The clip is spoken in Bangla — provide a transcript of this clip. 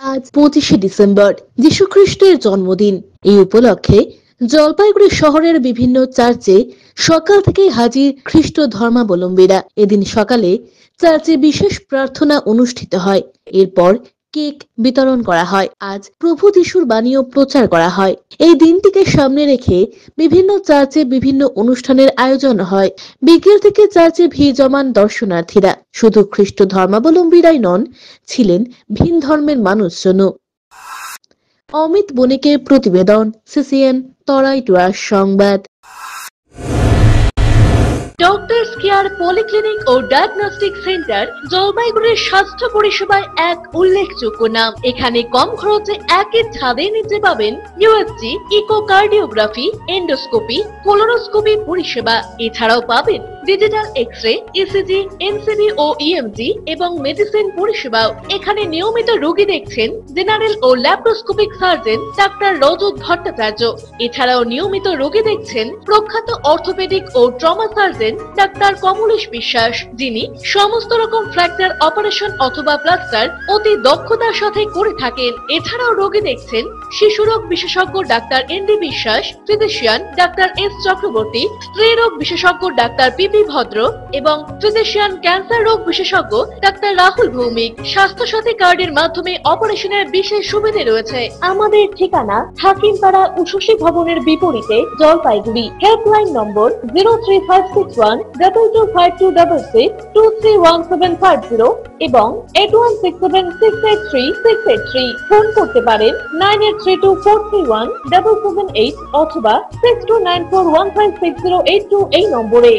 আজ 25শে ডিসেম্বর যীশু খ্রিস্টের জন্মদিন। এই উপলক্ষে জলপাইগুড়ি শহরের বিভিন্ন চার্চে সকাল থেকেই হাজির খ্রিস্ট ধর্মাবলম্বীরা। এদিন সকালে চার্চে বিশেষ প্রার্থনা অনুষ্ঠিত হয়। এরপর কেক বিতরণ করা হয়। আজ প্রভু যিশুর বাণীও প্রচার করা হয়। এই দিনটিকে সামনে রেখে বিভিন্ন চার্চে বিভিন্ন অনুষ্ঠানের আয়োজন হয়। বিকেল থেকে চার্চে ভিড় জমান দর্শনার্থীরা। শুধু খ্রিস্ট ধর্মাবলম্বীরাই নন, ছিলেন ভিন ধর্মের মানুষজনও। অমিত বণিকের প্রতিবেদন, সিসিএন তরাইটুয়ার সংবাদ। ডক্টরস কেয়ার পলিক্লিনিক ও ডায়াগনস্টিক সেন্টার জলপাইগুড়ির স্বাস্থ্য পরিষেবায় এক উল্লেখযোগ্য নাম। এখানে কম খরচে একের ছাদের নিচে পাবেন ইউএসজি, ইকোকার্ডিওগ্রাফি, এন্ডোস্কোপি, কোলোনোস্কোপি পরিষেবা। এছাড়াও পাবেন ডিজিটাল এক্স-রে, ইসিজি, এনসিবি ও ইএমজি এবং মেডিসিন পরিষেবাও। এখানে নিয়মিত রোগী দেখছেন জেনারেল ও ল্যাপ্রোস্কোপিক সার্জন ডাক্তার রজত ভট্টাচার্য। এছাড়াও নিয়মিত রোগী দেখছেন প্রখ্যাত অর্থোপেডিক ও ট্রমা সার্জন ডাক্তার কমলেশ বিশ্বাস, যিনি সমস্ত রকম ফ্র্যাকচার অপারেশন অথবা প্লাস্টার অতি দক্ষতার সাথে করে থাকেন। এছাড়াও রোগী দেখছেন শিশুরোগ বিশেষজ্ঞ ডাক্তার এনডি বিশ্বাস, ফিজিশিয়ান ডাক্তার এস চক্রবর্তী, স্ত্রী রোগ বিশেষজ্ঞ ডাক্তার পিপি ভদ্র এবং ফিজিশিয়ান ক্যান্সার রোগ বিশেষজ্ঞ ডাক্তার রাহুল ভৌমিক। স্বাস্থ্য সাথী কার্ডের মাধ্যমে অপারেশনের বিশেষ সুবিধা রয়েছে। আমাদের ঠিকানা হাকিমপাড়া উষসী ভবনের বিপরীতে, জলপাইগুড়ি। হেল্পলাইন নম্বর 03561225266, 231750 এবং 8167683683। ফোন করতে পারেন 9832431778 অথবা 6294156082 এই নম্বরে।